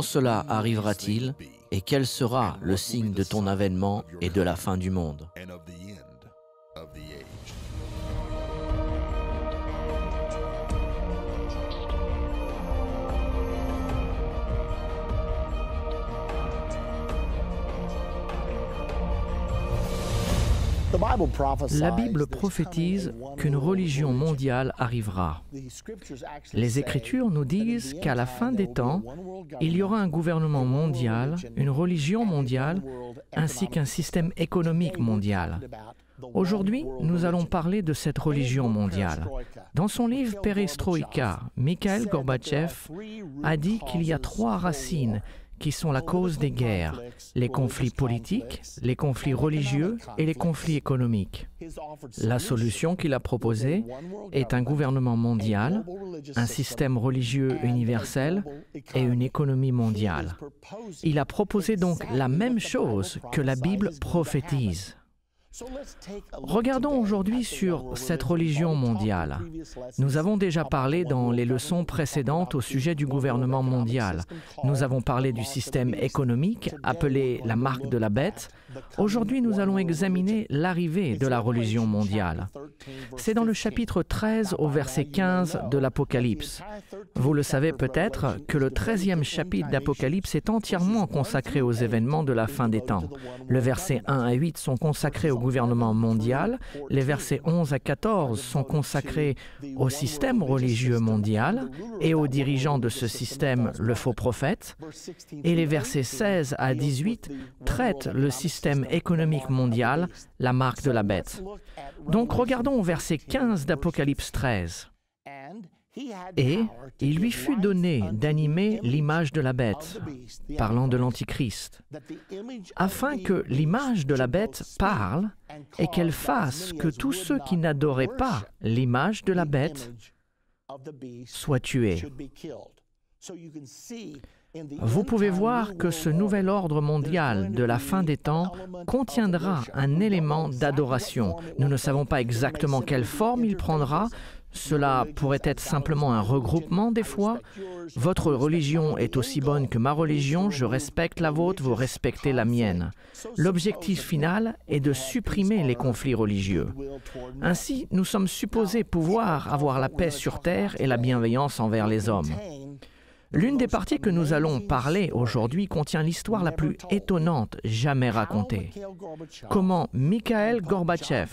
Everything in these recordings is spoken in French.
Quand cela arrivera-t-il et quel sera le signe de ton avènement et de la fin du monde? La Bible prophétise qu'une religion mondiale arrivera. Les Écritures nous disent qu'à la fin des temps, il y aura un gouvernement mondial, une religion mondiale, ainsi qu'un système économique mondial. Aujourd'hui, nous allons parler de cette religion mondiale. Dans son livre Perestroïka, Mikhail Gorbatchev a dit qu'il y a 3 racines qui sont la cause des guerres, les conflits politiques, les conflits religieux et les conflits économiques. La solution qu'il a proposée est un gouvernement mondial, un système religieux universel et une économie mondiale. Il a proposé donc la même chose que la Bible prophétise. Regardons aujourd'hui sur cette religion mondiale. Nous avons déjà parlé dans les leçons précédentes au sujet du gouvernement mondial. Nous avons parlé du système économique, appelé la marque de la bête. Aujourd'hui, nous allons examiner l'arrivée de la religion mondiale. C'est dans le chapitre 13 au verset 15 de l'Apocalypse. Vous le savez peut-être que le 13e chapitre d'Apocalypse est entièrement consacré aux événements de la fin des temps. Le verset 1 à 8 sont consacrés au gouvernement mondial, les versets 11 à 14 sont consacrés au système religieux mondial et aux dirigeants de ce système, le faux prophète, et les versets 16 à 18 traitent le système économique mondial, la marque de la bête. Donc regardons au verset 15 d'Apocalypse 13. Et il lui fut donné d'animer l'image de la bête, parlant de l'Antichrist, afin que l'image de la bête parle et qu'elle fasse que tous ceux qui n'adoraient pas l'image de la bête soient tués. Vous pouvez voir que ce nouvel ordre mondial de la fin des temps contiendra un élément d'adoration. Nous ne savons pas exactement quelle forme il prendra. Cela pourrait être simplement un regroupement des fois. Votre religion est aussi bonne que ma religion, je respecte la vôtre, vous respectez la mienne. L'objectif final est de supprimer les conflits religieux. Ainsi, nous sommes supposés pouvoir avoir la paix sur terre et la bienveillance envers les hommes. L'une des parties que nous allons parler aujourd'hui contient l'histoire la plus étonnante jamais racontée. Comment Mikhail Gorbatchev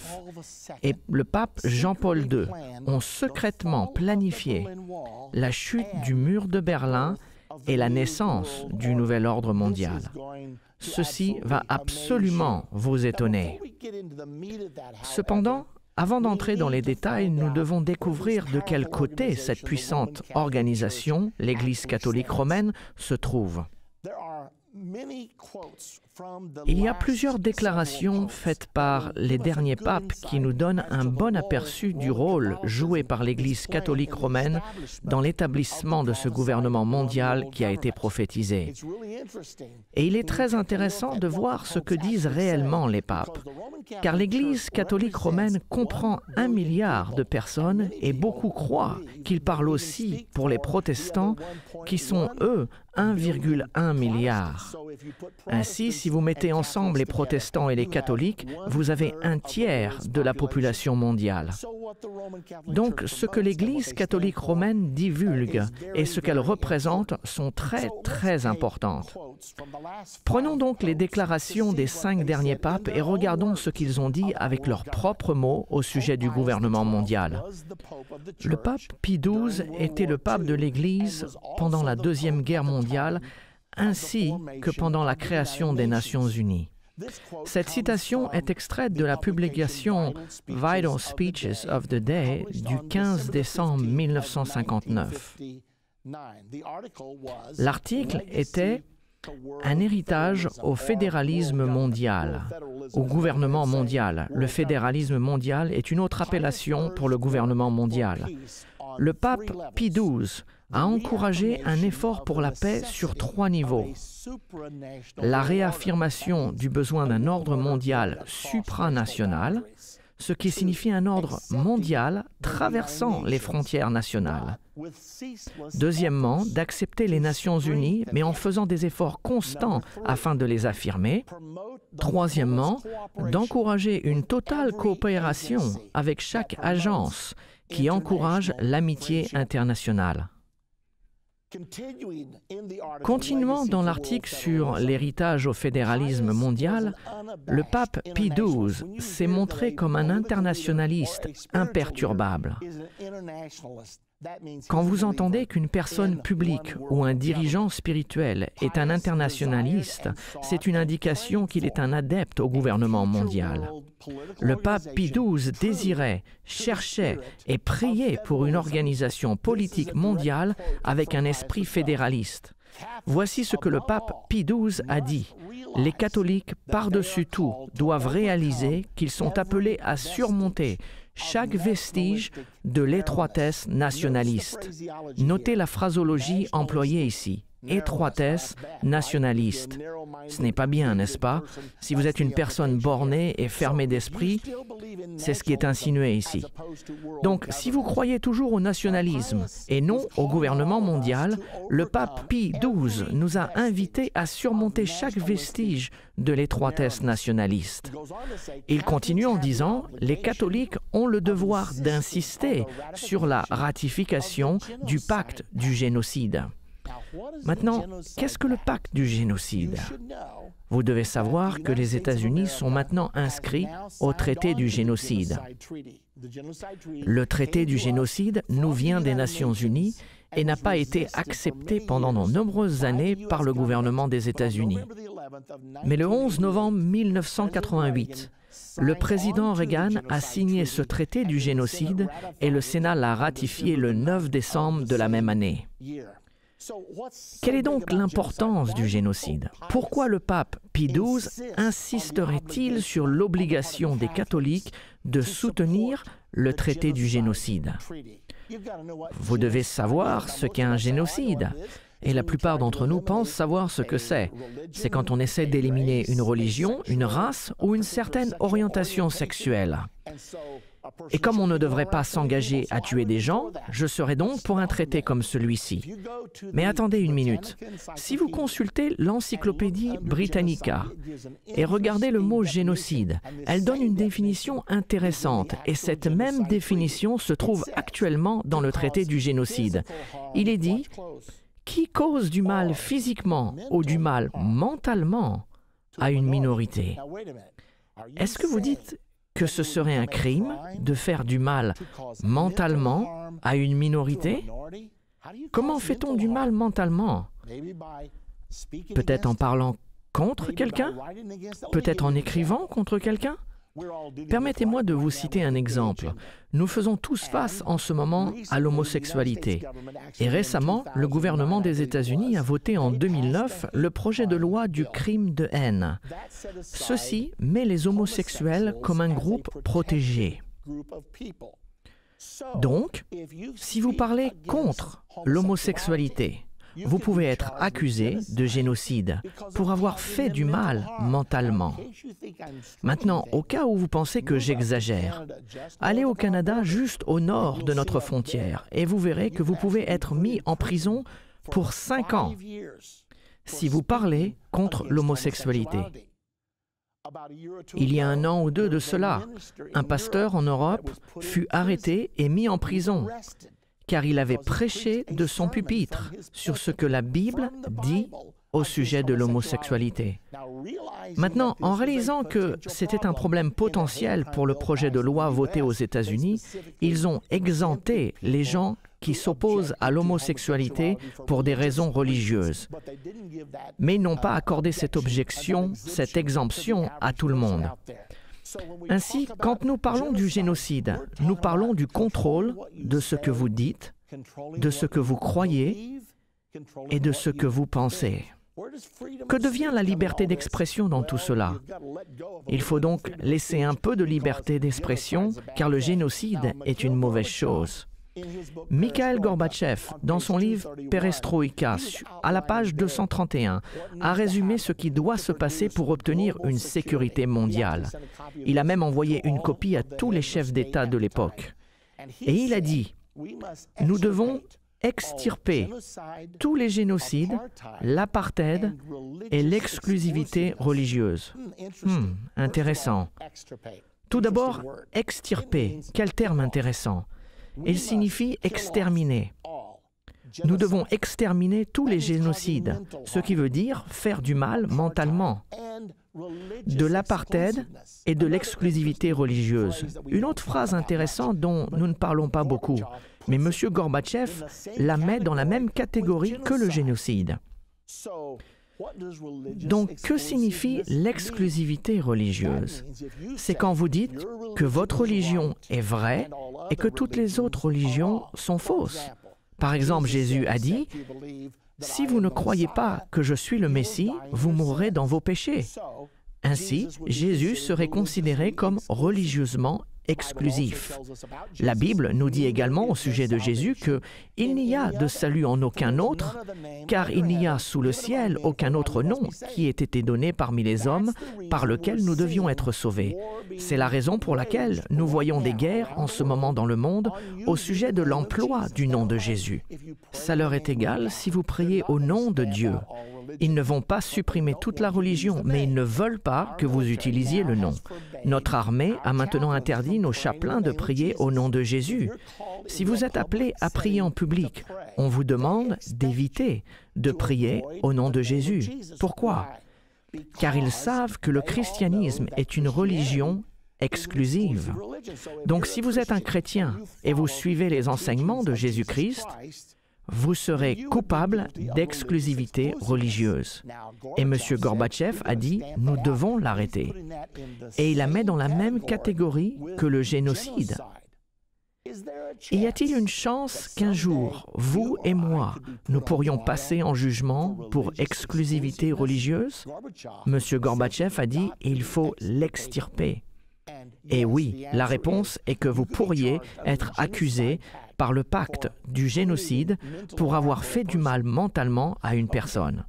et le pape Jean-Paul II ont secrètement planifié la chute du mur de Berlin et la naissance du nouvel ordre mondial. Ceci va absolument vous étonner. Cependant, avant d'entrer dans les détails, nous devons découvrir de quel côté cette puissante organisation, l'Église catholique romaine, se trouve. Il y a plusieurs déclarations faites par les derniers papes qui nous donnent un bon aperçu du rôle joué par l'Église catholique romaine dans l'établissement de ce gouvernement mondial qui a été prophétisé. Et il est très intéressant de voir ce que disent réellement les papes, car l'Église catholique romaine comprend 1 milliard de personnes et beaucoup croient qu'il parle aussi pour les protestants qui sont, eux, 1,1 milliard. Ainsi, si vous mettez ensemble les protestants et les catholiques, vous avez 1/3 de la population mondiale. Donc, ce que l'Église catholique romaine divulgue et ce qu'elle représente sont très importantes. Prenons donc les déclarations des 5 derniers papes et regardons ce qu'ils ont dit avec leurs propres mots au sujet du gouvernement mondial. Le pape Pie XII était le pape de l'Église pendant la Deuxième Guerre mondiale, ainsi que pendant la création des Nations Unies. Cette citation est extraite de la publication Vital Speeches of the Day du 15 décembre 1959. L'article était « Un héritage au fédéralisme mondial », au gouvernement mondial. Le fédéralisme mondial est une autre appellation pour le gouvernement mondial. Le pape Pie XII a encouragé un effort pour la paix sur 3 niveaux. La réaffirmation du besoin d'un ordre mondial supranational, ce qui signifie un ordre mondial traversant les frontières nationales. Deuxièmement, d'accepter les Nations Unies, mais en faisant des efforts constants afin de les affirmer. Troisièmement, d'encourager une totale coopération avec chaque agence qui encourage l'amitié internationale. Continuant dans l'article sur l'héritage au fédéralisme mondial, le pape Pie XII s'est montré comme un internationaliste imperturbable. Quand vous entendez qu'une personne publique ou un dirigeant spirituel est un internationaliste, c'est une indication qu'il est un adepte au gouvernement mondial. Le pape Pie XII désirait, cherchait et priait pour une organisation politique mondiale avec un esprit fédéraliste. Voici ce que le pape Pie XII a dit. Les catholiques, par-dessus tout, doivent réaliser qu'ils sont appelés à surmonter chaque vestige de l'étroitesse nationaliste. Notez la phrasologie employée ici. Étroitesse nationaliste. Ce n'est pas bien, n'est-ce pas? Si vous êtes une personne bornée et fermée d'esprit, c'est ce qui est insinué ici. Donc, si vous croyez toujours au nationalisme et non au gouvernement mondial, le pape Pie XII nous a invités à surmonter chaque vestige de l'étroitesse nationaliste. Il continue en disant « Les catholiques ont le devoir d'insister sur la ratification du pacte du génocide ». Maintenant, qu'est-ce que le pacte du génocide? Vous devez savoir que les États-Unis sont maintenant inscrits au traité du génocide. Le traité du génocide nous vient des Nations Unies et n'a pas été accepté pendant de nombreuses années par le gouvernement des États-Unis. Mais le 11 novembre 1988, le président Reagan a signé ce traité du génocide et le Sénat l'a ratifié le 9 décembre de la même année. Quelle est donc l'importance du génocide? Pourquoi le pape Pie XII insisterait-il sur l'obligation des catholiques de soutenir le traité du génocide? Vous devez savoir ce qu'est un génocide. Et la plupart d'entre nous pensent savoir ce que c'est. C'est quand on essaie d'éliminer une religion, une race ou une certaine orientation sexuelle. Et comme on ne devrait pas s'engager à tuer des gens, je serais donc pour un traité comme celui-ci. Mais attendez une minute. Si vous consultez l'Encyclopédie Britannica et regardez le mot génocide, elle donne une définition intéressante et cette même définition se trouve actuellement dans le traité du génocide. Il est dit « Qui cause du mal physiquement ou du mal mentalement à une minorité ». Est-ce que vous dites que ce serait un crime de faire du mal mentalement à une minorité? Comment fait-on du mal mentalement? Peut-être en parlant contre quelqu'un? Peut-être en écrivant contre quelqu'un? Permettez-moi de vous citer un exemple. Nous faisons tous face en ce moment à l'homosexualité. Et récemment, le gouvernement des États-Unis a voté en 2009 le projet de loi du crime de haine. Ceci met les homosexuels comme un groupe protégé. Donc, si vous parlez contre l'homosexualité, vous pouvez être accusé de génocide pour avoir fait du mal mentalement. Maintenant, au cas où vous pensez que j'exagère, allez au Canada juste au nord de notre frontière et vous verrez que vous pouvez être mis en prison pour 5 ans si vous parlez contre l'homosexualité. Il y a 1 an ou 2 de cela, un pasteur en Europe fut arrêté et mis en prison car il avait prêché de son pupitre sur ce que la Bible dit au sujet de l'homosexualité. Maintenant, en réalisant que c'était un problème potentiel pour le projet de loi voté aux États-Unis, ils ont exempté les gens qui s'opposent à l'homosexualité pour des raisons religieuses. Mais ils n'ont pas accordé cette exemption à tout le monde. Ainsi, quand nous parlons du génocide, nous parlons du contrôle de ce que vous dites, de ce que vous croyez et de ce que vous pensez. Que devient la liberté d'expression dans tout cela? Il faut donc laisser un peu de liberté d'expression, car le génocide est une mauvaise chose. Mikhail Gorbatchev, dans son livre Perestroïka, à la page 231, a résumé ce qui doit se passer pour obtenir une sécurité mondiale. Il a même envoyé une copie à tous les chefs d'État de l'époque. Et il a dit, « Nous devons extirper tous les génocides, l'apartheid et l'exclusivité religieuse. » Intéressant. Tout d'abord, extirper. Quel terme intéressant. Il signifie exterminer. Nous devons exterminer tous les génocides, ce qui veut dire faire du mal mentalement, de l'apartheid et de l'exclusivité religieuse. Une autre phrase intéressante dont nous ne parlons pas beaucoup, mais M. Gorbatchev la met dans la même catégorie que le génocide. Donc, que signifie l'exclusivité religieuse? C'est quand vous dites que votre religion est vraie et que toutes les autres religions sont fausses. Par exemple, Jésus a dit, « Si vous ne croyez pas que je suis le Messie, vous mourrez dans vos péchés. » Ainsi, Jésus serait considéré comme religieusement exclusif. La Bible nous dit également au sujet de Jésus qu'il n'y a de salut en aucun autre, car il n'y a sous le ciel aucun autre nom qui ait été donné parmi les hommes par lequel nous devions être sauvés. C'est la raison pour laquelle nous voyons des guerres en ce moment dans le monde au sujet de l'emploi du nom de Jésus. Ça leur est égal si vous priez au nom de Dieu. Ils ne vont pas supprimer toute la religion, mais ils ne veulent pas que vous utilisiez le nom. Notre armée a maintenant interdit nos chapelains de prier au nom de Jésus. Si vous êtes appelés à prier en public, on vous demande d'éviter de prier au nom de Jésus. Pourquoi? Car ils savent que le christianisme est une religion exclusive. Donc si vous êtes un chrétien et vous suivez les enseignements de Jésus-Christ, vous serez coupable d'exclusivité religieuse. Et M. Gorbatchev a dit, nous devons l'arrêter. Et il la met dans la même catégorie que le génocide. Y a-t-il une chance qu'un jour, vous et moi, nous pourrions passer en jugement pour exclusivité religieuse? M. Gorbatchev a dit, il faut l'extirper. Et oui, la réponse est que vous pourriez être accusé par le pacte du génocide pour avoir fait du mal mentalement à une personne.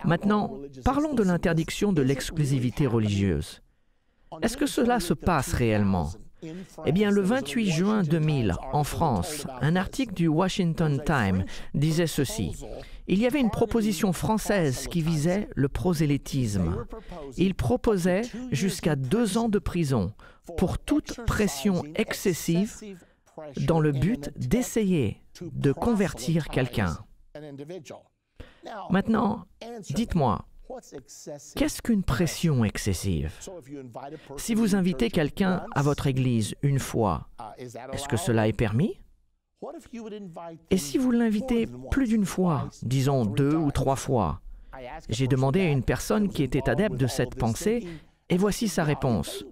Maintenant, parlons de l'interdiction de l'exclusivité religieuse. Est-ce que cela se passe réellement? Eh bien, le 28 juin 2000, en France, un article du Washington Times disait ceci. Il y avait une proposition française qui visait le prosélytisme. Il proposait jusqu'à 2 ans de prison pour toute pression excessive dans le but d'essayer de convertir quelqu'un. Maintenant, dites-moi, qu'est-ce qu'une pression excessive? Si vous invitez quelqu'un à votre église une fois, est-ce que cela est permis? Et si vous l'invitez plus d'une fois, disons 2 ou 3 fois? J'ai demandé à une personne qui était adepte de cette pensée, et voici sa réponse.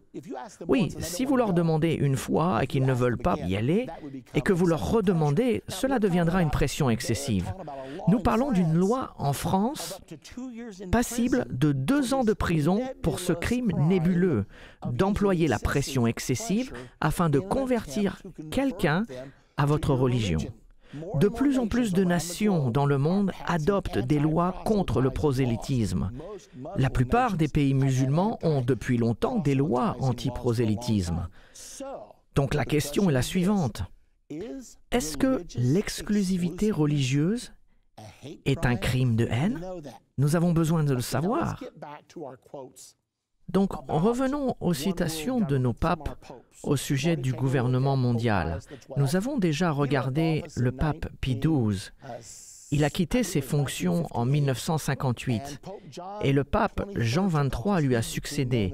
Oui, si vous leur demandez une fois et qu'ils ne veulent pas y aller, et que vous leur redemandez, cela deviendra une pression excessive. Nous parlons d'une loi en France passible de 2 ans de prison pour ce crime nébuleux, d'employer la pression excessive afin de convertir quelqu'un à votre religion. De plus en plus de nations dans le monde adoptent des lois contre le prosélytisme. La plupart des pays musulmans ont depuis longtemps des lois anti-prosélytisme. Donc la question est la suivante. Est-ce que l'exclusivité religieuse est un crime de haine? Nous avons besoin de le savoir. Donc, revenons aux citations de nos papes au sujet du gouvernement mondial. Nous avons déjà regardé le pape Pie XII. Il a quitté ses fonctions en 1958 et le pape Jean XXIII lui a succédé.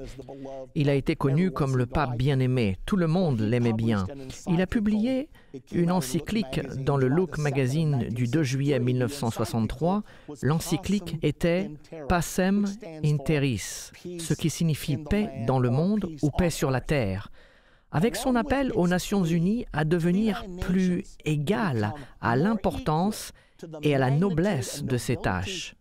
Il a été connu comme le pape bien-aimé. Tout le monde l'aimait bien. Il a publié une encyclique dans le Look Magazine du 2 juillet 1963. L'encyclique était « Pacem in terris », ce qui signifie « paix dans le monde » ou « paix sur la terre ». Avec son appel aux Nations Unies à devenir plus égales à l'importance et à la noblesse de ses tâches.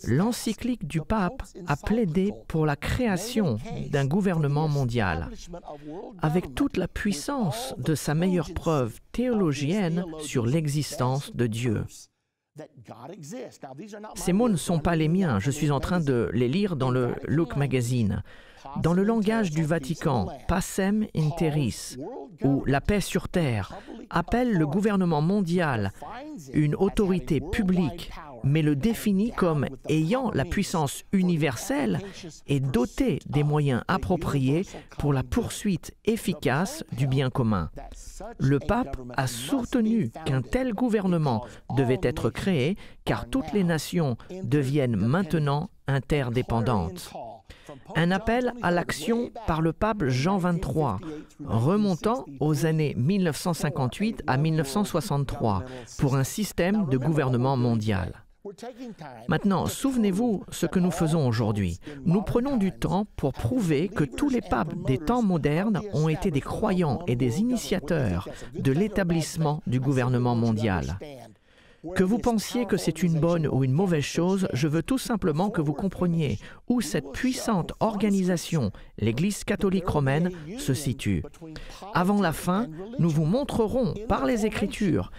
l'encyclique du pape a plaidé pour la création d'un gouvernement mondial, avec toute la puissance de sa meilleure preuve théologienne sur l'existence de Dieu. Ces mots ne sont pas les miens, je suis en train de les lire dans le Look Magazine. Dans le langage du Vatican, Pacem in Terris, ou la paix sur terre, appelle le gouvernement mondial une autorité publique, mais le définit comme ayant la puissance universelle et doté des moyens appropriés pour la poursuite efficace du bien commun. Le pape a soutenu qu'un tel gouvernement devait être créé car toutes les nations deviennent maintenant interdépendantes. Un appel à l'action par le pape Jean XXIII, remontant aux années 1958 à 1963, pour un système de gouvernement mondial. Maintenant, souvenez-vous ce que nous faisons aujourd'hui. Nous prenons du temps pour prouver que tous les papes des temps modernes ont été des croyants et des initiateurs de l'établissement du gouvernement mondial. Que vous pensiez que c'est une bonne ou une mauvaise chose, je veux tout simplement que vous compreniez où cette puissante organisation, l'Église catholique romaine, se situe. Avant la fin, nous vous montrerons par les Écritures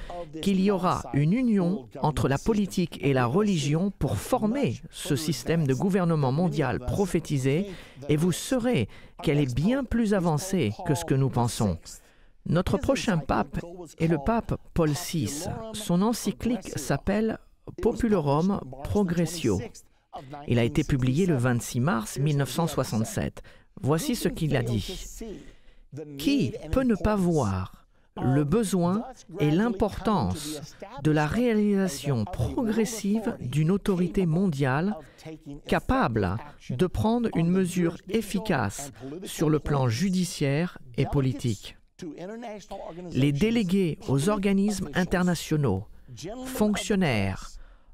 qu'il y aura une union entre la politique et la religion pour former ce système de gouvernement mondial prophétisé, et vous saurez qu'elle est bien plus avancée que ce que nous pensons. Notre prochain pape est le pape Paul VI. Son encyclique s'appelle Populorum Progressio. Il a été publié le 26 mars 1967. Voici ce qu'il a dit. « Qui peut ne pas voir le besoin et l'importance de la réalisation progressive d'une autorité mondiale capable de prendre une mesure efficace sur le plan judiciaire et politique ? Les délégués aux organismes internationaux, fonctionnaires,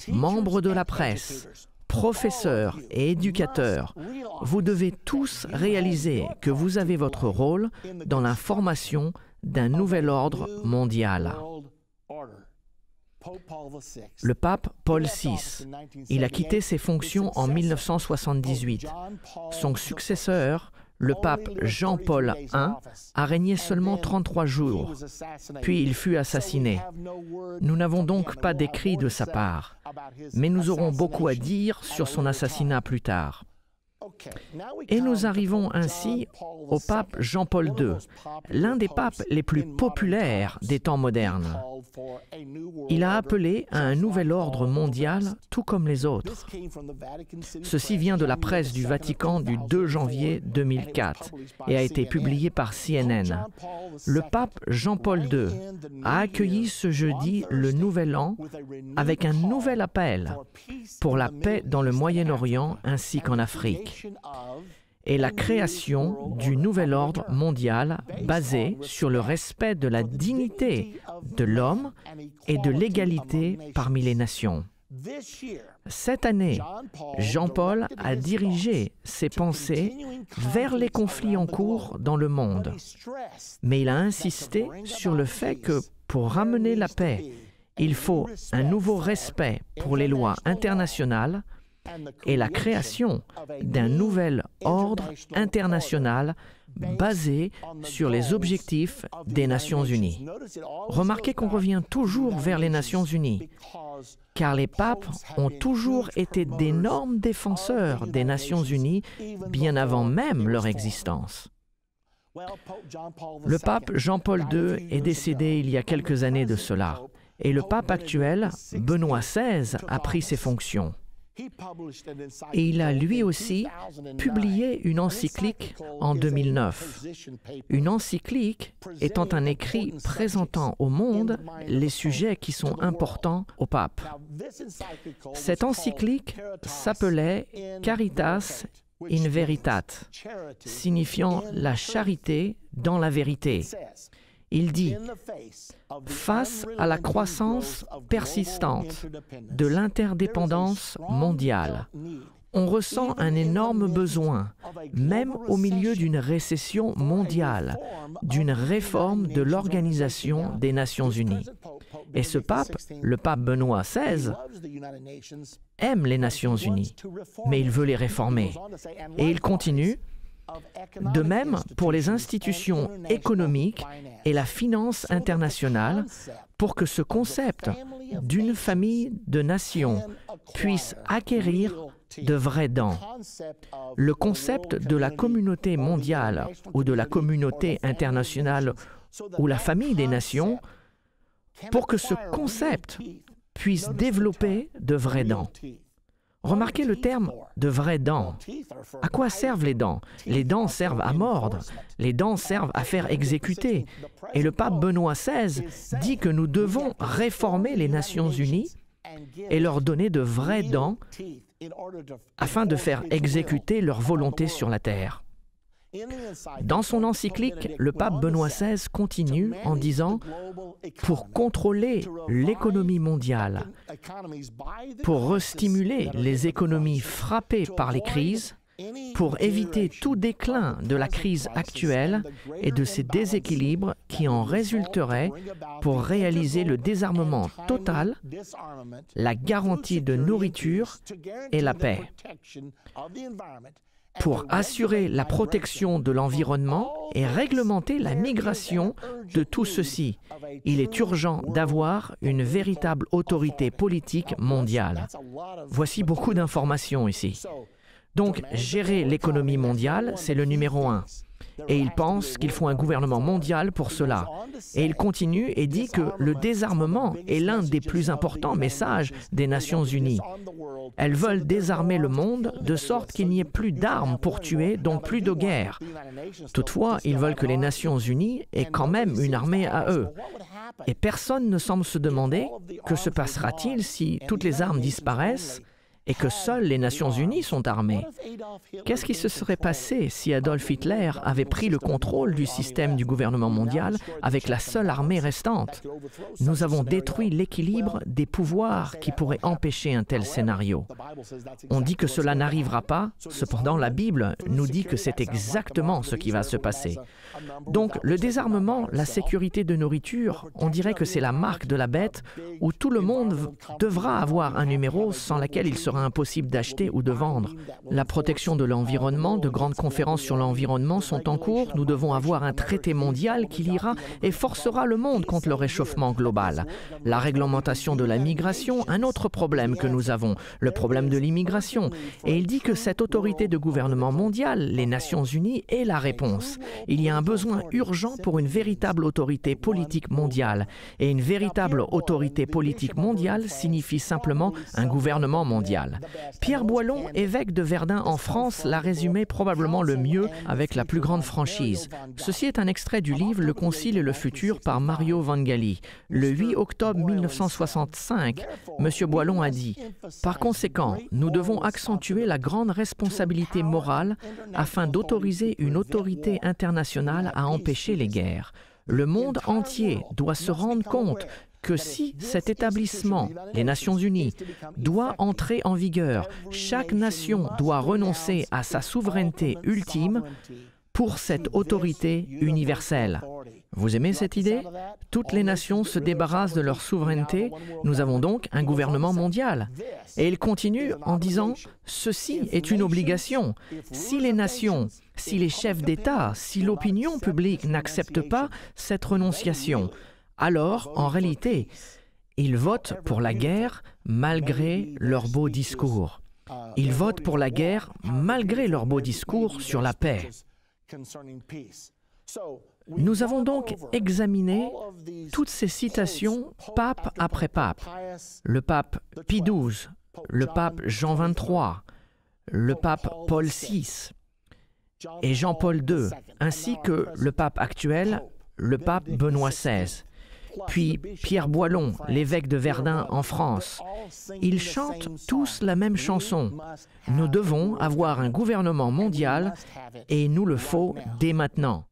membres de la presse, professeurs et éducateurs, vous devez tous réaliser que vous avez votre rôle dans la formation d'un nouvel ordre mondial. Le pape Paul VI, il a quitté ses fonctions en 1978. Son successeur, le pape Jean-Paul I, a régné seulement 33 jours, puis il fut assassiné. Nous n'avons donc pas d'écrit de sa part, mais nous aurons beaucoup à dire sur son assassinat plus tard. Et nous arrivons ainsi au pape Jean-Paul II, l'un des papes les plus populaires des temps modernes. Il a appelé à un nouvel ordre mondial, tout comme les autres. Ceci vient de la presse du Vatican du 2 janvier 2004 et a été publié par CNN. Le pape Jean-Paul II a accueilli ce jeudi le Nouvel An avec un nouvel appel pour la paix dans le Moyen-Orient ainsi qu'en Afrique, et la création du nouvel ordre mondial basé sur le respect de la dignité de l'homme et de l'égalité parmi les nations. Cette année, Jean-Paul a dirigé ses pensées vers les conflits en cours dans le monde, mais il a insisté sur le fait que pour ramener la paix, il faut un nouveau respect pour les lois internationales et la création d'un nouvel ordre international basé sur les objectifs des Nations Unies. Remarquez qu'on revient toujours vers les Nations Unies, car les papes ont toujours été d'énormes défenseurs des Nations Unies bien avant même leur existence. Le pape Jean-Paul II est décédé il y a quelques années de cela, et le pape actuel, Benoît XVI, a pris ses fonctions. Et il a lui aussi publié une encyclique en 2009. Une encyclique étant un écrit présentant au monde les sujets qui sont importants au pape. Cette encyclique s'appelait Caritas in Veritate, signifiant la charité dans la vérité. Il dit « Face à la croissance persistante de l'interdépendance mondiale, on ressent un énorme besoin, même au milieu d'une récession mondiale, d'une réforme de l'Organisation des Nations Unies. Et ce pape, le pape Benoît XVI, aime les Nations Unies, mais il veut les réformer. Et il continue, de même pour les institutions économiques et la finance internationale, pour que ce concept d'une famille de nations puisse acquérir de vraies dents. Le concept de la communauté mondiale ou de la communauté internationale ou la famille des nations, pour que ce concept puisse développer de vraies dents. Remarquez le terme « de vraies dents ». À quoi servent les dents? Les dents servent à mordre, les dents servent à faire exécuter. Et le pape Benoît XVI dit que nous devons réformer les Nations Unies et leur donner de vraies dents afin de faire exécuter leur volonté sur la terre. Dans son encyclique, le pape Benoît XVI continue en disant « Pour contrôler l'économie mondiale, pour restimuler les économies frappées par les crises, pour éviter tout déclin de la crise actuelle et de ces déséquilibres qui en résulteraient, pour réaliser le désarmement total, la garantie de nourriture et la paix. Pour assurer la protection de l'environnement et réglementer la migration de tout ceci, il est urgent d'avoir une véritable autorité politique mondiale. » Voici beaucoup d'informations ici. Donc, gérer l'économie mondiale, c'est le numéro 1. Et il pense qu'il faut un gouvernement mondial pour cela. Et il continue et dit que le désarmement est l'un des plus importants messages des Nations Unies. Elles veulent désarmer le monde de sorte qu'il n'y ait plus d'armes pour tuer, donc plus de guerre. Toutefois, ils veulent que les Nations Unies aient quand même une armée à eux. Et personne ne semble se demander que se passera-t-il si toutes les armes disparaissent et que seules les Nations Unies sont armées. Qu'est-ce qui se serait passé si Adolf Hitler avait pris le contrôle du système du gouvernement mondial avec la seule armée restante? Nous avons détruit l'équilibre des pouvoirs qui pourraient empêcher un tel scénario. On dit que cela n'arrivera pas, cependant la Bible nous dit que c'est exactement ce qui va se passer. Donc le désarmement, la sécurité de nourriture, on dirait que c'est la marque de la bête où tout le monde devra avoir un numéro sans laquelle il sera impossible d'acheter ou de vendre. La protection de l'environnement, de grandes conférences sur l'environnement sont en cours. Nous devons avoir un traité mondial qui lira et forcera le monde contre le réchauffement global. La réglementation de la migration, un autre problème que nous avons, le problème de l'immigration. Et il dit que cette autorité de gouvernement mondial, les Nations Unies, est la réponse. Il y a un besoin urgent pour une véritable autorité politique mondiale. Et une véritable autorité politique mondiale signifie simplement un gouvernement mondial. Pierre Boillon, évêque de Verdun en France, l'a résumé probablement le mieux avec la plus grande franchise. Ceci est un extrait du livre « Le Concile et le futur » par Mario Vangali. Le 8 octobre 1965, M. Boillon a dit « Par conséquent, nous devons accentuer la grande responsabilité morale afin d'autoriser une autorité internationale à empêcher les guerres. Le monde entier doit se rendre compte que si cet établissement, les Nations Unies, doit entrer en vigueur, chaque nation doit renoncer à sa souveraineté ultime pour cette autorité universelle. » Vous aimez cette idée? Toutes les nations se débarrassent de leur souveraineté. Nous avons donc un gouvernement mondial. Et il continue en disant « Ceci est une obligation. Si les nations, si les chefs d'État, si l'opinion publique n'acceptent pas cette renonciation, alors, en réalité, ils votent pour la guerre malgré leurs beaux discours. Ils votent pour la guerre malgré leurs beaux discours sur la paix. » Nous avons donc examiné toutes ces citations pape après pape. Le pape Pie XII, le pape Jean XXIII, le pape Paul VI et Jean-Paul II, ainsi que le pape actuel, le pape Benoît XVI. Puis Pierre Boillon, l'évêque de Verdun en France. Ils chantent tous la même chanson. Nous devons avoir un gouvernement mondial et il nous le faut dès maintenant.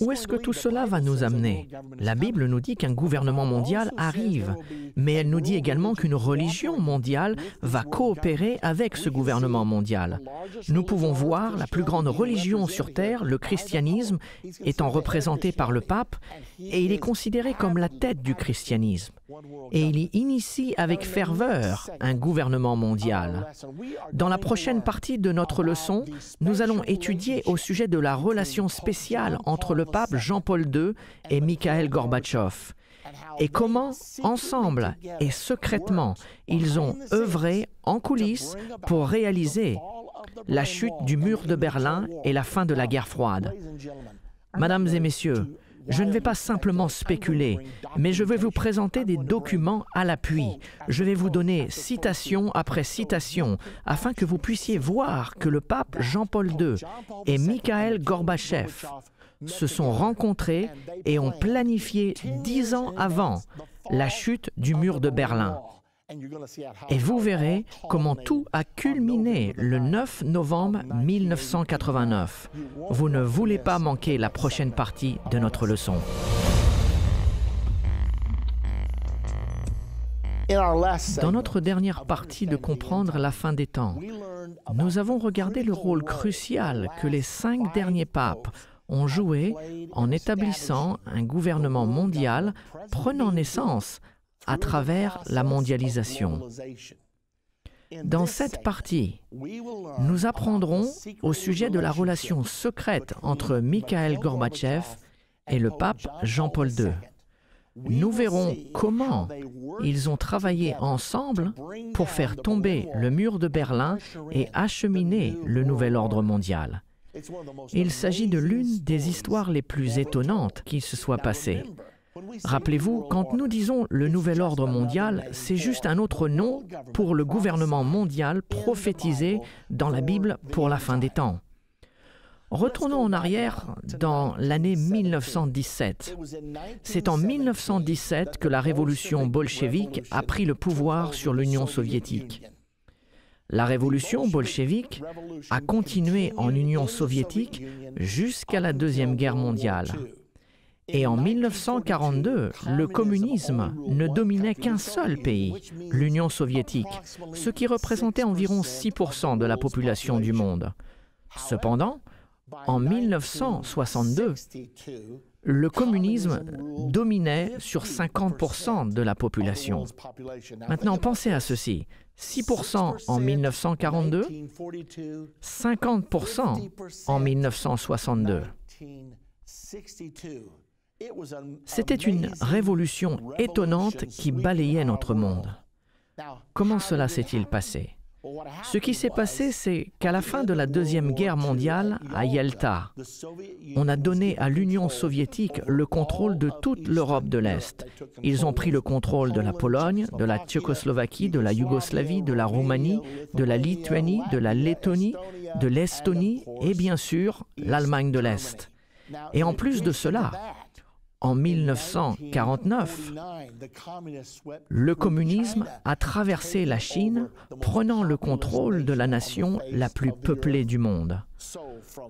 Où est-ce que tout cela va nous amener? La Bible nous dit qu'un gouvernement mondial arrive, mais elle nous dit également qu'une religion mondiale va coopérer avec ce gouvernement mondial. Nous pouvons voir la plus grande religion sur Terre, le christianisme, étant représenté par le pape, et il est considéré comme la tête du christianisme. Et il y initie avec ferveur un gouvernement mondial. Dans la prochaine partie de notre leçon, nous allons étudier au sujet de la relation spéciale entre le pape Jean-Paul II et Mikhaïl Gorbatchev, et comment, ensemble et secrètement, ils ont œuvré en coulisses pour réaliser la chute du mur de Berlin et la fin de la guerre froide. Mesdames et messieurs, je ne vais pas simplement spéculer, mais je vais vous présenter des documents à l'appui. Je vais vous donner citation après citation, afin que vous puissiez voir que le pape Jean-Paul II et Mikhaïl Gorbatchev se sont rencontrés et ont planifié 10 ans avant la chute du mur de Berlin. Et vous verrez comment tout a culminé le 9 novembre 1989. Vous ne voulez pas manquer la prochaine partie de notre leçon. Dans notre dernière partie de Comprendre la fin des temps, nous avons regardé le rôle crucial que les 5 derniers papes ont joué en établissant un gouvernement mondial prenant naissance à travers la mondialisation. Dans cette partie, nous apprendrons au sujet de la relation secrète entre Mikhaïl Gorbatchev et le pape Jean-Paul II. Nous verrons comment ils ont travaillé ensemble pour faire tomber le mur de Berlin et acheminer le nouvel ordre mondial. Il s'agit de l'une des histoires les plus étonnantes qui se soit passée. Rappelez-vous, quand nous disons le nouvel ordre mondial, c'est juste un autre nom pour le gouvernement mondial prophétisé dans la Bible pour la fin des temps. Retournons en arrière dans l'année 1917. C'est en 1917 que la révolution bolchevique a pris le pouvoir sur l'Union soviétique. La révolution bolchevique a continué en Union soviétique jusqu'à la Deuxième Guerre mondiale. Et en 1942, le communisme ne dominait qu'un seul pays, l'Union soviétique, ce qui représentait environ 6% de la population du monde. Cependant, en 1962, le communisme dominait sur 50% de la population. Maintenant, pensez à ceci. 6% en 1942, 50% en 1962. C'était une révolution étonnante qui balayait notre monde. Comment cela s'est-il passé? Ce qui s'est passé, c'est qu'à la fin de la Deuxième Guerre mondiale, à Yalta, on a donné à l'Union soviétique le contrôle de toute l'Europe de l'Est. Ils ont pris le contrôle de la Pologne, de la Tchécoslovaquie, de la Yougoslavie, de la Roumanie, de la Lituanie, de la Lettonie, de l'Estonie et bien sûr l'Allemagne de l'Est. Et en plus de cela, en 1949, le communisme a traversé la Chine, prenant le contrôle de la nation la plus peuplée du monde.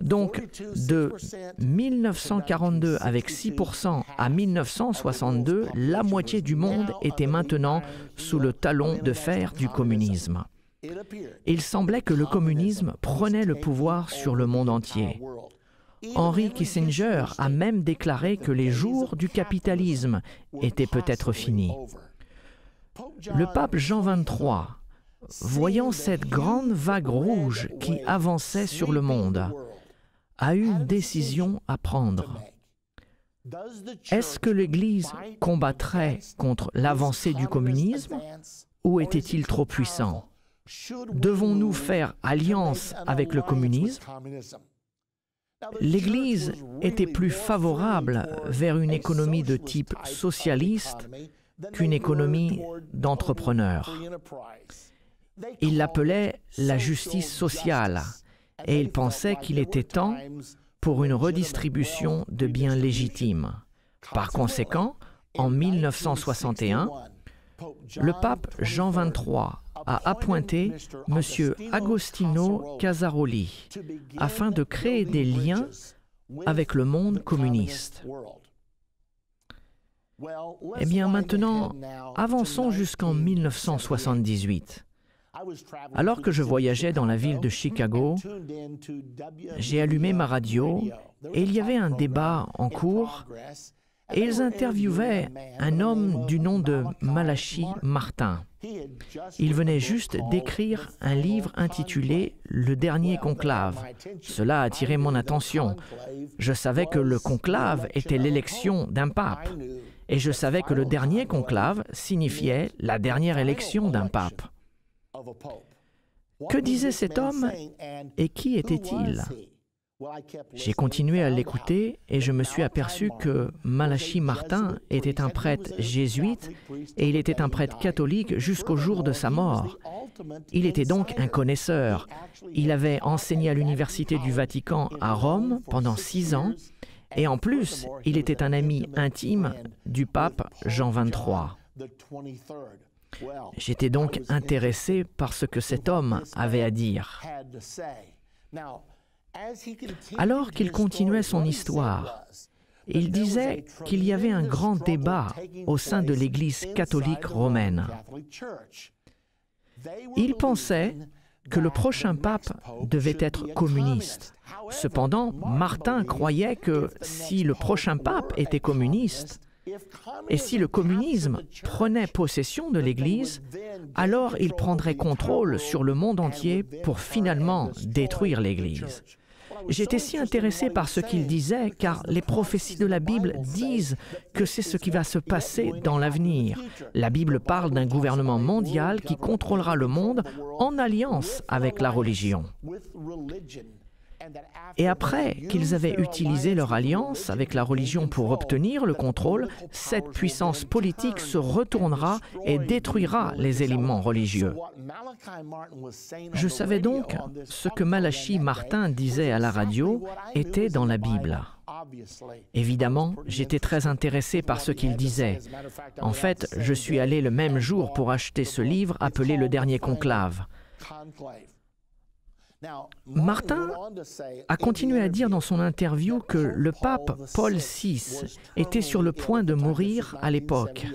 Donc, de 1942 avec 6% à 1962, la moitié du monde était maintenant sous le talon de fer du communisme. Il semblait que le communisme prenait le pouvoir sur le monde entier. Henry Kissinger a même déclaré que les jours du capitalisme étaient peut-être finis. Le pape Jean XXIII, voyant cette grande vague rouge qui avançait sur le monde, a eu une décision à prendre. Est-ce que l'Église combattrait contre l'avancée du communisme ou était-il trop puissant? Devons-nous faire alliance avec le communisme? L'Église était plus favorable vers une économie de type socialiste qu'une économie d'entrepreneurs. Il l'appelait la justice sociale et il pensait qu'il était temps pour une redistribution de biens légitimes. Par conséquent, en 1961, le pape Jean XXIII a appointé M. Agostino Casaroli afin de créer des liens avec le monde communiste. Eh bien maintenant, avançons jusqu'en 1978. Alors que je voyageais dans la ville de Chicago, j'ai allumé ma radio et il y avait un débat en cours et ils interviewaient un homme du nom de Malachi Martin. Il venait juste d'écrire un livre intitulé « Le dernier conclave ». Cela a attiré mon attention. Je savais que le conclave était l'élection d'un pape. Et je savais que le dernier conclave signifiait la dernière élection d'un pape. Que disait cet homme et qui était-il? J'ai continué à l'écouter et je me suis aperçu que Malachi Martin était un prêtre jésuite et il était un prêtre catholique jusqu'au jour de sa mort. Il était donc un connaisseur. Il avait enseigné à l'Université du Vatican à Rome pendant 6 ans et en plus, il était un ami intime du pape Jean XXIII. J'étais donc intéressé par ce que cet homme avait à dire. Alors qu'il continuait son histoire, il disait qu'il y avait un grand débat au sein de l'Église catholique romaine. Il pensait que le prochain pape devait être communiste. Cependant, Martin croyait que si le prochain pape était communiste, et si le communisme prenait possession de l'Église, alors il prendrait contrôle sur le monde entier pour finalement détruire l'Église. J'étais si intéressé par ce qu'il disait, car les prophéties de la Bible disent que c'est ce qui va se passer dans l'avenir. La Bible parle d'un gouvernement mondial qui contrôlera le monde en alliance avec la religion. Et après qu'ils avaient utilisé leur alliance avec la religion pour obtenir le contrôle, cette puissance politique se retournera et détruira les éléments religieux. Je savais donc ce que Malachi Martin disait à la radio était dans la Bible. Évidemment, j'étais très intéressé par ce qu'il disait. En fait, je suis allé le même jour pour acheter ce livre appelé « Le dernier conclave ». Martin a continué à dire dans son interview que le pape Paul VI était sur le point de mourir à l'époque.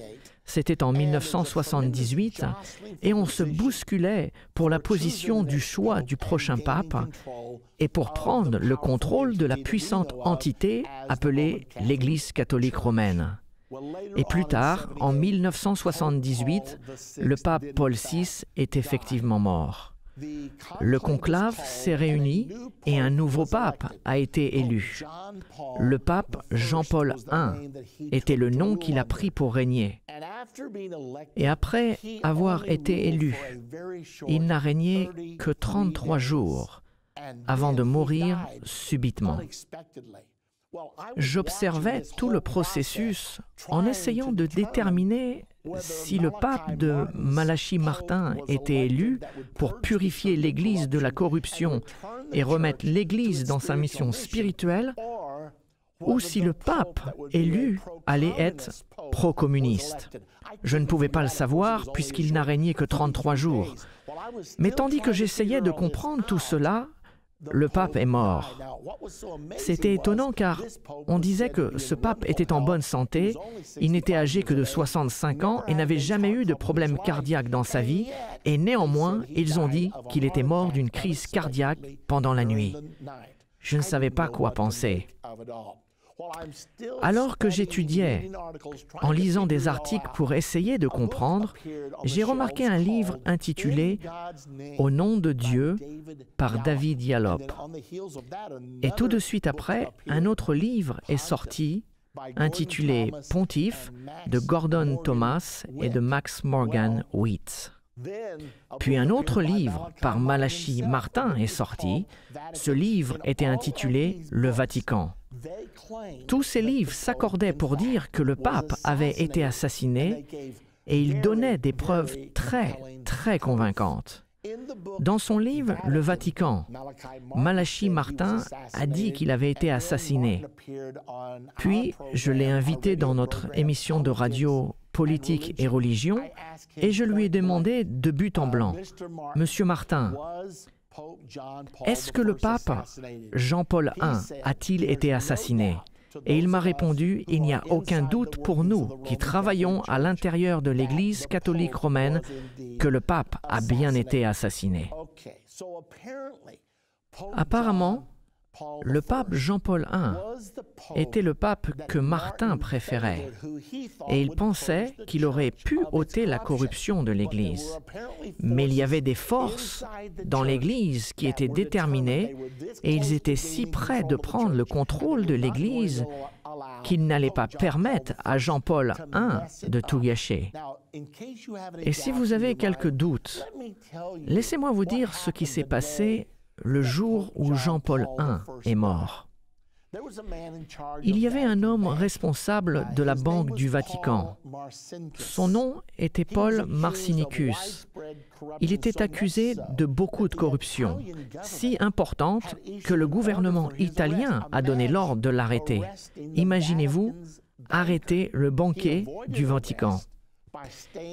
C'était en 1978 et on se bousculait pour la position du choix du prochain pape et pour prendre le contrôle de la puissante entité appelée l'Église catholique romaine. Et plus tard, en 1978, le pape Paul VI est effectivement mort. Le conclave s'est réuni et un nouveau pape a été élu. Le pape Jean-Paul I était le nom qu'il a pris pour régner. Et après avoir été élu, il n'a régné que 33 jours avant de mourir subitement. J'observais tout le processus en essayant de déterminer si le pape de Malachi Martin était élu pour purifier l'Église de la corruption et remettre l'Église dans sa mission spirituelle, ou si le pape élu allait être pro-communiste. Je ne pouvais pas le savoir puisqu'il n'a régné que 33 jours. Mais tandis que j'essayais de comprendre tout cela, le pape est mort. C'était étonnant car on disait que ce pape était en bonne santé, il n'était âgé que de 65 ans et n'avait jamais eu de problème cardiaque dans sa vie, et néanmoins, ils ont dit qu'il était mort d'une crise cardiaque pendant la nuit. Je ne savais pas quoi penser. Alors que j'étudiais, en lisant des articles pour essayer de comprendre, j'ai remarqué un livre intitulé « Au nom de Dieu » par David Yallop. Et tout de suite après, un autre livre est sorti intitulé « Pontife » de Gordon Thomas et de Max Morgan Wheat. Puis un autre livre par Malachi Martin est sorti. Ce livre était intitulé « Le Vatican ». Tous ces livres s'accordaient pour dire que le pape avait été assassiné et ils donnaient des preuves très convaincantes. Dans son livre « Le Vatican », Malachi Martin a dit qu'il avait été assassiné. Puis, je l'ai invité dans notre émission de radio « Politique et religion » et je lui ai demandé de but en blanc « Monsieur Martin, Est-ce que le pape Jean-Paul I a-t-il été assassiné? Et il m'a répondu, il n'y a aucun doute pour nous qui travaillons à l'intérieur de l'Église catholique romaine que le pape a bien été assassiné. Apparemment, le pape Jean-Paul I était le pape que Martin préférait et il pensait qu'il aurait pu ôter la corruption de l'Église. Mais il y avait des forces dans l'Église qui étaient déterminées et ils étaient si près de prendre le contrôle de l'Église qu'ils n'allaient pas permettre à Jean-Paul I de tout gâcher. Et si vous avez quelques doutes, laissez-moi vous dire ce qui s'est passé le jour où Jean-Paul I est mort. Il y avait un homme responsable de la Banque du Vatican. Son nom était Paul Marcinicus. Il était accusé de beaucoup de corruption, si importante que le gouvernement italien a donné l'ordre de l'arrêter. Imaginez-vous, arrêter le banquier du Vatican.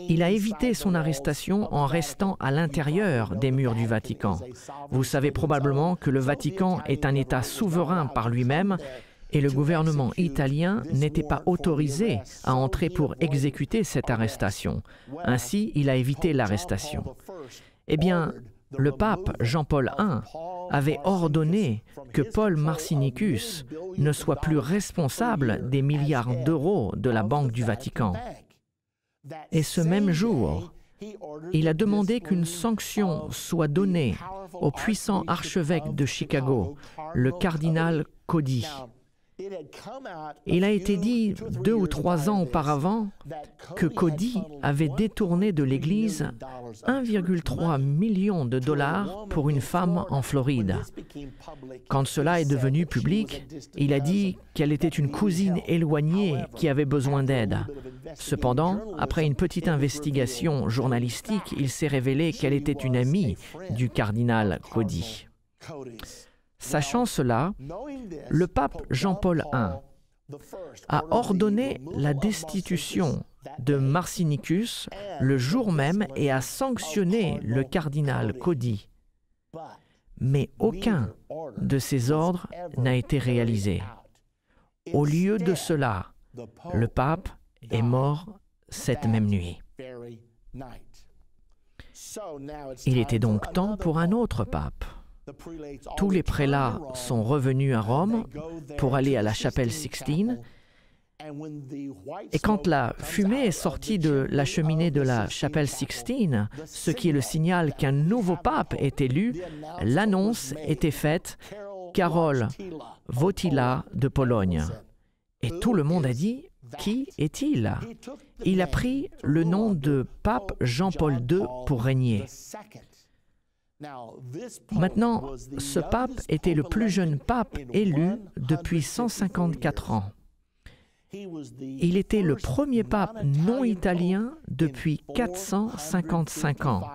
Il a évité son arrestation en restant à l'intérieur des murs du Vatican. Vous savez probablement que le Vatican est un État souverain par lui-même et le gouvernement italien n'était pas autorisé à entrer pour exécuter cette arrestation. Ainsi, il a évité l'arrestation. Eh bien, le pape Jean-Paul I avait ordonné que Paul Marcinicus ne soit plus responsable des milliards d'euros de la Banque du Vatican. Et ce même jour, il a demandé qu'une sanction soit donnée au puissant archevêque de Chicago, le cardinal Cody. Il a été dit 2 ou 3 ans auparavant que Cody avait détourné de l'Église 1,3 million de dollars pour une femme en Floride. Quand cela est devenu public, il a dit qu'elle était une cousine éloignée qui avait besoin d'aide. Cependant, après une petite investigation journalistique, il s'est révélé qu'elle était une amie du cardinal Cody. Sachant cela, le pape Jean-Paul I a ordonné la destitution de Marcinicus le jour même et a sanctionné le cardinal Cody. Mais aucun de ces ordres n'a été réalisé. Au lieu de cela, le pape est mort cette même nuit. Il était donc temps pour un autre pape. Tous les prélats sont revenus à Rome pour aller à la chapelle Sixtine. Et quand la fumée est sortie de la cheminée de la chapelle Sixtine, ce qui est le signal qu'un nouveau pape est élu, l'annonce était faite « Karol Wojtyła de Pologne ». Et tout le monde a dit « Qui est-il » Il a pris le nom de pape Jean-Paul II pour régner. Maintenant, ce pape était le plus jeune pape élu depuis 154 ans. Il était le premier pape non italien depuis 455 ans.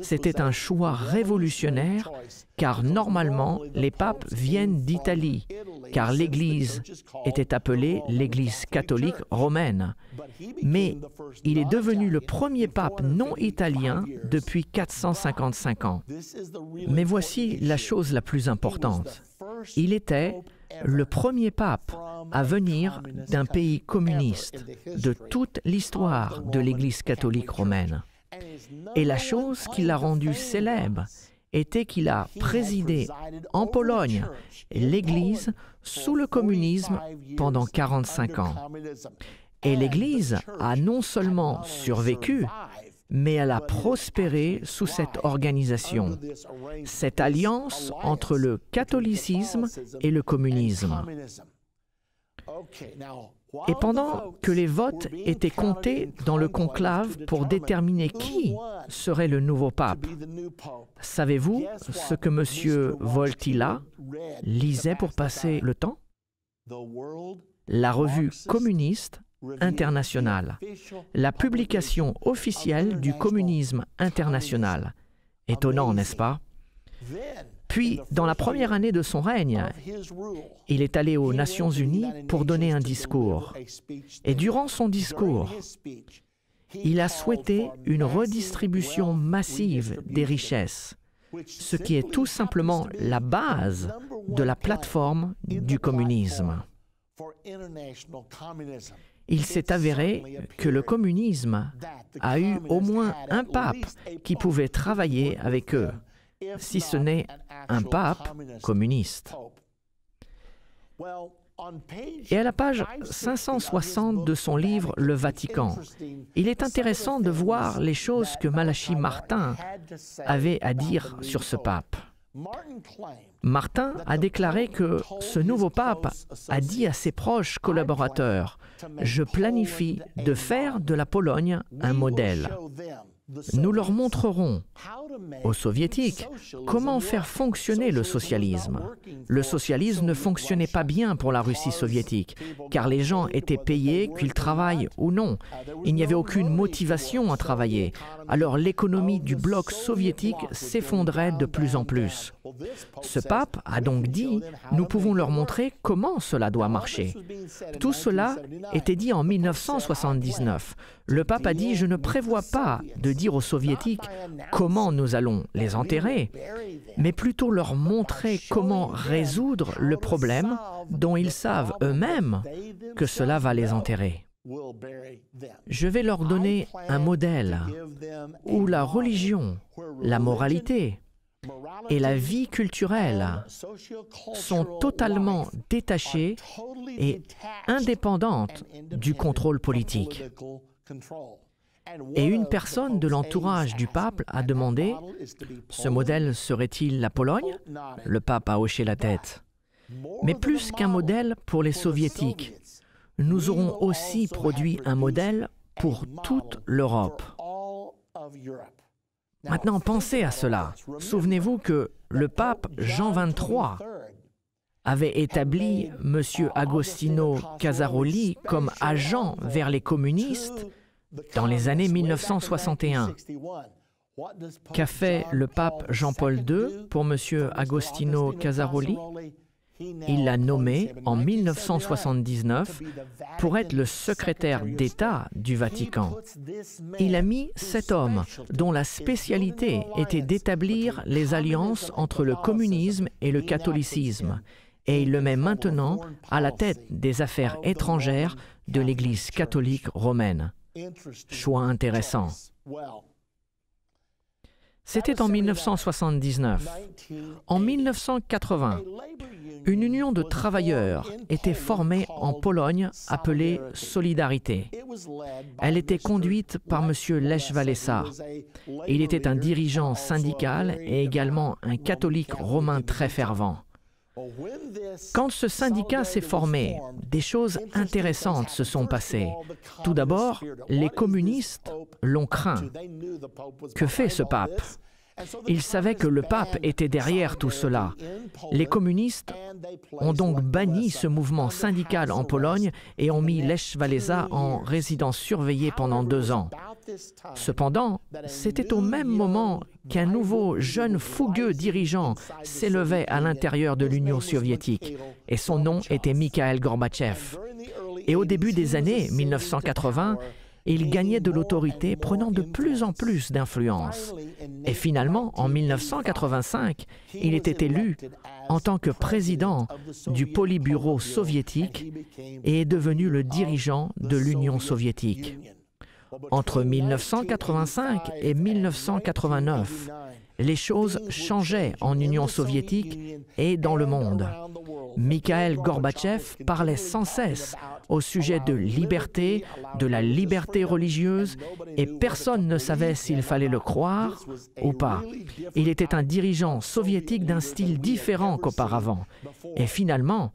C'était un choix révolutionnaire car normalement les papes viennent d'Italie, car l'Église était appelée l'Église catholique romaine. Mais il est devenu le premier pape non italien depuis 455 ans. Mais voici la chose la plus importante. Il était le premier pape à venir d'un pays communiste de toute l'histoire de l'Église catholique romaine. Et la chose qui l'a rendu célèbre était qu'il a présidé en Pologne l'Église sous le communisme pendant 45 ans. Et l'Église a non seulement survécu, mais elle a prospéré sous cette organisation, cette alliance entre le catholicisme et le communisme. Et pendant que les votes étaient comptés dans le conclave pour déterminer qui serait le nouveau pape, savez-vous ce que M. Wojtyła lisait pour passer le temps? La revue communiste internationale, la publication officielle du communisme international. Étonnant, n'est-ce pas? Puis, dans la première année de son règne, il est allé aux Nations Unies pour donner un discours. Et durant son discours, il a souhaité une redistribution massive des richesses, ce qui est tout simplement la base de la plateforme du communisme. Il s'est avéré que le communisme a eu au moins un pape qui pouvait travailler avec eux, si ce n'est un pape communiste. Et à la page 560 de son livre « Le Vatican », il est intéressant de voir les choses que Malachi Martin avait à dire sur ce pape. Martin a déclaré que ce nouveau pape a dit à ses proches collaborateurs « Je planifie de faire de la Pologne un modèle. Nous leur montrerons aux soviétiques comment faire fonctionner le socialisme. Le socialisme ne fonctionnait pas bien pour la Russie soviétique, car les gens étaient payés, qu'ils travaillent ou non. Il n'y avait aucune motivation à travailler. Alors l'économie du bloc soviétique s'effondrait de plus en plus. Ce pape a donc dit, nous pouvons leur montrer comment cela doit marcher. Tout cela était dit en 1979. Le pape a dit, je ne prévois pas de dire aux soviétiques comment nous allons les enterrer, mais plutôt leur montrer comment résoudre le problème dont ils savent eux-mêmes que cela va les enterrer. Je vais leur donner un modèle où la religion, la moralité et la vie culturelle sont totalement détachées et indépendantes du contrôle politique. Et une personne de l'entourage du pape a demandé « Ce modèle serait-il la Pologne ?» Le pape a hoché la tête. Mais plus qu'un modèle pour les soviétiques, nous aurons aussi produit un modèle pour toute l'Europe. Maintenant, pensez à cela. Souvenez-vous que le pape Jean XXIII avait établi M. Agostino Casaroli comme agent vers les communistes dans les années 1961. Qu'a fait le pape Jean-Paul II pour M. Agostino Casaroli? Il l'a nommé en 1979 pour être le secrétaire d'État du Vatican. Il a mis cet homme dont la spécialité était d'établir les alliances entre le communisme et le catholicisme, et il le met maintenant à la tête des affaires étrangères de l'Église catholique romaine. Choix intéressant. C'était en 1979. En 1980, une union de travailleurs était formée en Pologne appelée Solidarité. Elle était conduite par M. Lech Walesa. Il était un dirigeant syndical et également un catholique romain très fervent. Quand ce syndicat s'est formé, des choses intéressantes se sont passées. Tout d'abord, les communistes l'ont craint. Que fait ce pape? Ils savaient que le pape était derrière tout cela. Les communistes ont donc banni ce mouvement syndical en Pologne et ont mis Lech Walesa en résidence surveillée pendant 2 ans. Cependant, c'était au même moment qu'un nouveau jeune fougueux dirigeant s'élevait à l'intérieur de l'Union soviétique et son nom était Mikhaïl Gorbatchev. Et au début des années 1980, il gagnait de l'autorité, prenant de plus en plus d'influence. Et finalement, en 1985, il était élu en tant que président du Politburo soviétique et est devenu le dirigeant de l'Union soviétique. Entre 1985 et 1989, les choses changeaient en Union soviétique et dans le monde. Mikhaïl Gorbatchev parlait sans cesse au sujet de liberté, de la liberté religieuse, et personne ne savait s'il fallait le croire ou pas. Il était un dirigeant soviétique d'un style différent qu'auparavant. Et finalement,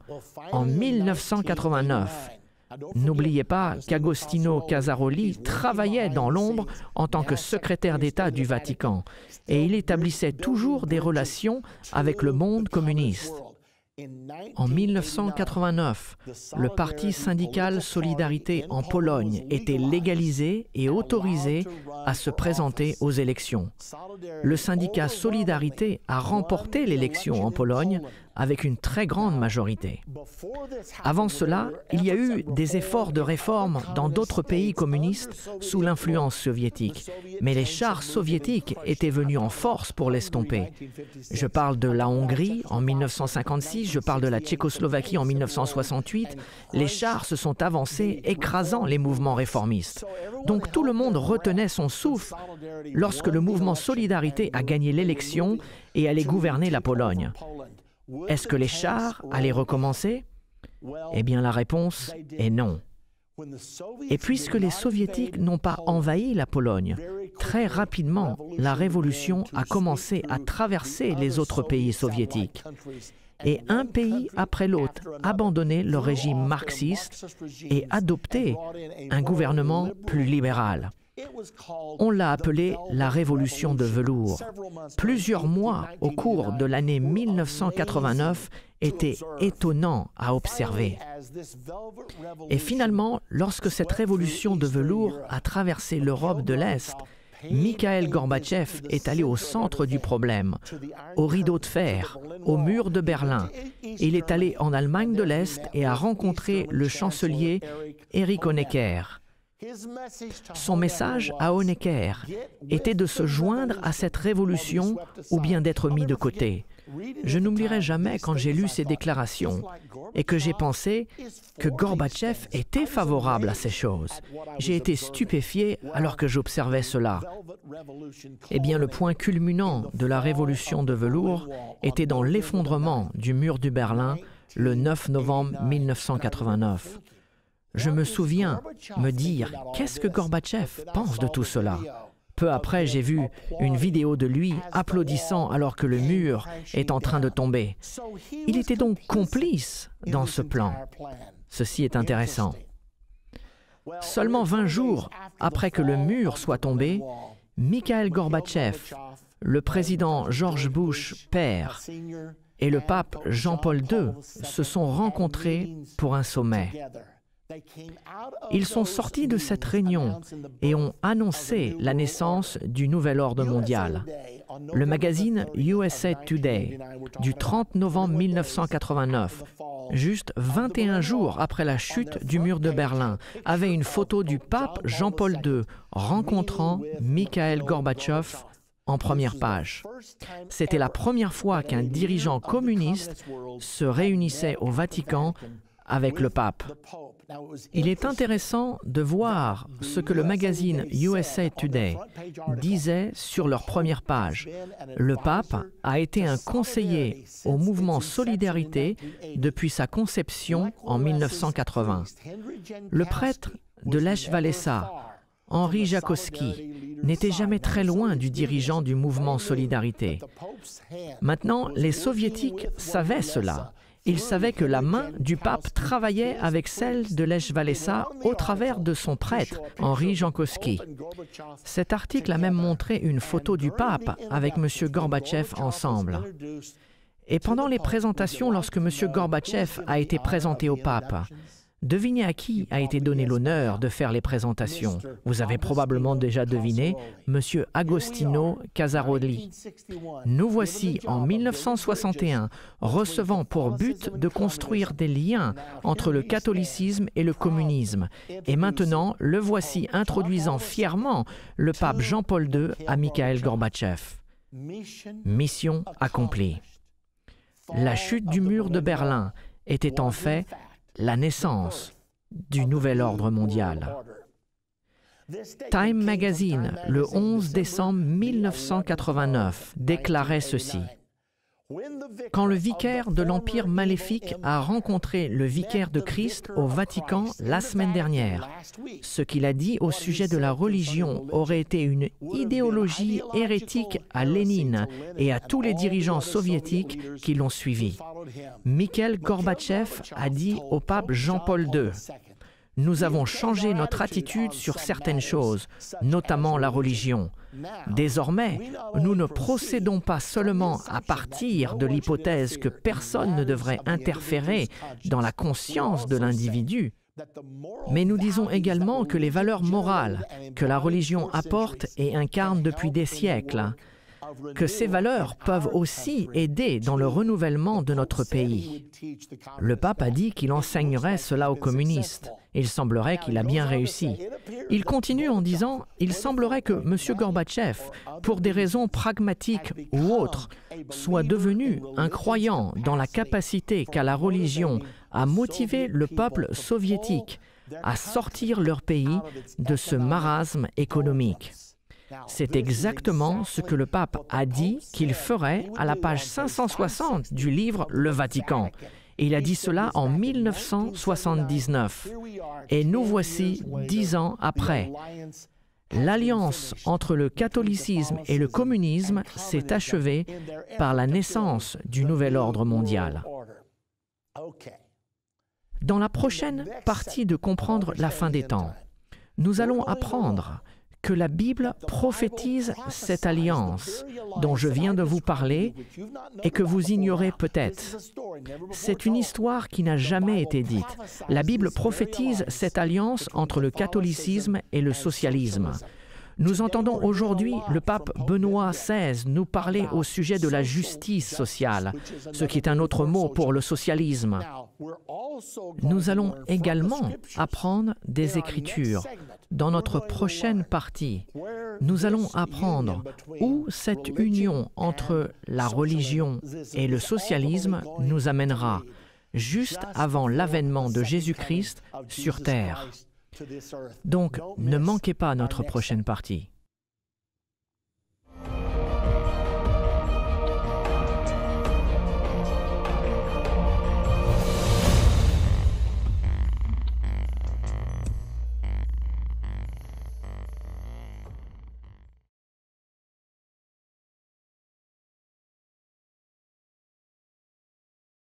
en 1989, n'oubliez pas qu'Agostino Casaroli travaillait dans l'ombre en tant que secrétaire d'État du Vatican et il établissait toujours des relations avec le monde communiste. En 1989, le parti syndical Solidarité en Pologne était légalisé et autorisé à se présenter aux élections. Le syndicat Solidarité a remporté l'élection en Pologne avec une très grande majorité. Avant cela, il y a eu des efforts de réforme dans d'autres pays communistes sous l'influence soviétique, mais les chars soviétiques étaient venus en force pour l'estomper. Je parle de la Hongrie en 1956, je parle de la Tchécoslovaquie en 1968. Les chars se sont avancés, écrasant les mouvements réformistes. Donc tout le monde retenait son souffle lorsque le mouvement Solidarité a gagné l'élection et allait gouverner la Pologne. Est-ce que les chars allaient recommencer? Eh bien, la réponse est non. Et puisque les Soviétiques n'ont pas envahi la Pologne, très rapidement, la révolution a commencé à traverser les autres pays soviétiques. Et un pays après l'autre abandonnait le régime marxiste et adoptait un gouvernement plus libéral. On l'a appelé la révolution de velours. Plusieurs mois au cours de l'année 1989 étaient étonnants à observer. Et finalement, lorsque cette révolution de velours a traversé l'Europe de l'Est, Mikhaïl Gorbatchev est allé au centre du problème, au rideau de fer, au mur de Berlin. Il est allé en Allemagne de l'Est et a rencontré le chancelier Erich Honecker. Son message à Honecker était de se joindre à cette révolution ou bien d'être mis de côté. Je n'oublierai jamais quand j'ai lu ces déclarations et que j'ai pensé que Gorbatchev était favorable à ces choses. J'ai été stupéfié alors que j'observais cela. Eh bien, le point culminant de la révolution de velours était dans l'effondrement du mur de Berlin le 9 novembre 1989. Je me souviens me dire « Qu'est-ce que Gorbatchev pense de tout cela ?» Peu après, j'ai vu une vidéo de lui applaudissant alors que le mur est en train de tomber. Il était donc complice dans ce plan. Ceci est intéressant. Seulement 20 jours après que le mur soit tombé, Mikhaïl Gorbatchev, le président George Bush père et le pape Jean-Paul II se sont rencontrés pour un sommet. Ils sont sortis de cette réunion et ont annoncé la naissance du nouvel ordre mondial. Le magazine USA Today du 30 novembre 1989, juste 21 jours après la chute du mur de Berlin, avait une photo du pape Jean-Paul II rencontrant Mikhaïl Gorbatchev en première page. C'était la première fois qu'un dirigeant communiste se réunissait au Vatican avec le pape. Il est intéressant de voir ce que le magazine USA Today disait sur leur première page. Le pape a été un conseiller au mouvement Solidarité depuis sa conception en 1980. Le prêtre de Lech Walesa, Henri Jakowski, n'était jamais très loin du dirigeant du mouvement Solidarité. Maintenant, les Soviétiques savaient cela. Ils savaient que la main du pape travaillait avec celle de Lech Walesa au travers de son prêtre, Henri Jakowski. Cet article a même montré une photo du pape avec M. Gorbatchev ensemble. Et pendant les présentations, lorsque M. Gorbatchev a été présenté au pape, devinez à qui a été donné l'honneur de faire les présentations. Vous avez probablement déjà deviné, M. Agostino Casaroli. Nous voici en 1961 recevant pour but de construire des liens entre le catholicisme et le communisme. Et maintenant, le voici introduisant fièrement le pape Jean-Paul II à Mikhaïl Gorbatchev. Mission accomplie. La chute du mur de Berlin était en fait la naissance du nouvel ordre mondial. Time Magazine, le 11 décembre 1989, déclarait ceci. Quand le vicaire de l'Empire maléfique a rencontré le vicaire de Christ au Vatican la semaine dernière, ce qu'il a dit au sujet de la religion aurait été une idéologie hérétique à Lénine et à tous les dirigeants soviétiques qui l'ont suivi. Mikhaïl Gorbatchev a dit au pape Jean-Paul II, « Nous avons changé notre attitude sur certaines choses, notamment la religion. Désormais, nous ne procédons pas seulement à partir de l'hypothèse que personne ne devrait interférer dans la conscience de l'individu, mais nous disons également que les valeurs morales que la religion apporte et incarne depuis des siècles que ces valeurs peuvent aussi aider dans le renouvellement de notre pays. Le pape a dit qu'il enseignerait cela aux communistes. Il semblerait qu'il a bien réussi. Il continue en disant « Il semblerait que M. Gorbatchev, pour des raisons pragmatiques ou autres, soit devenu un croyant dans la capacité qu'a la religion à motiver le peuple soviétique à sortir leur pays de ce marasme économique. » C'est exactement ce que le pape a dit qu'il ferait à la page 560 du livre Le Vatican. Et il a dit cela en 1979. Et nous voici 10 ans après. L'alliance entre le catholicisme et le communisme s'est achevée par la naissance du nouvel ordre mondial. Dans la prochaine partie de Comprendre la fin des temps, nous allons apprendre que la Bible prophétise cette alliance dont je viens de vous parler et que vous ignorez peut-être. C'est une histoire qui n'a jamais été dite. La Bible prophétise cette alliance entre le catholicisme et le socialisme. Nous entendons aujourd'hui le pape Benoît XVI nous parler au sujet de la justice sociale, ce qui est un autre mot pour le socialisme. Nous allons également apprendre des Écritures. Dans notre prochaine partie, nous allons apprendre où cette union entre la religion et le socialisme nous amènera, juste avant l'avènement de Jésus-Christ sur terre. Donc, ne manquez pas notre prochaine partie.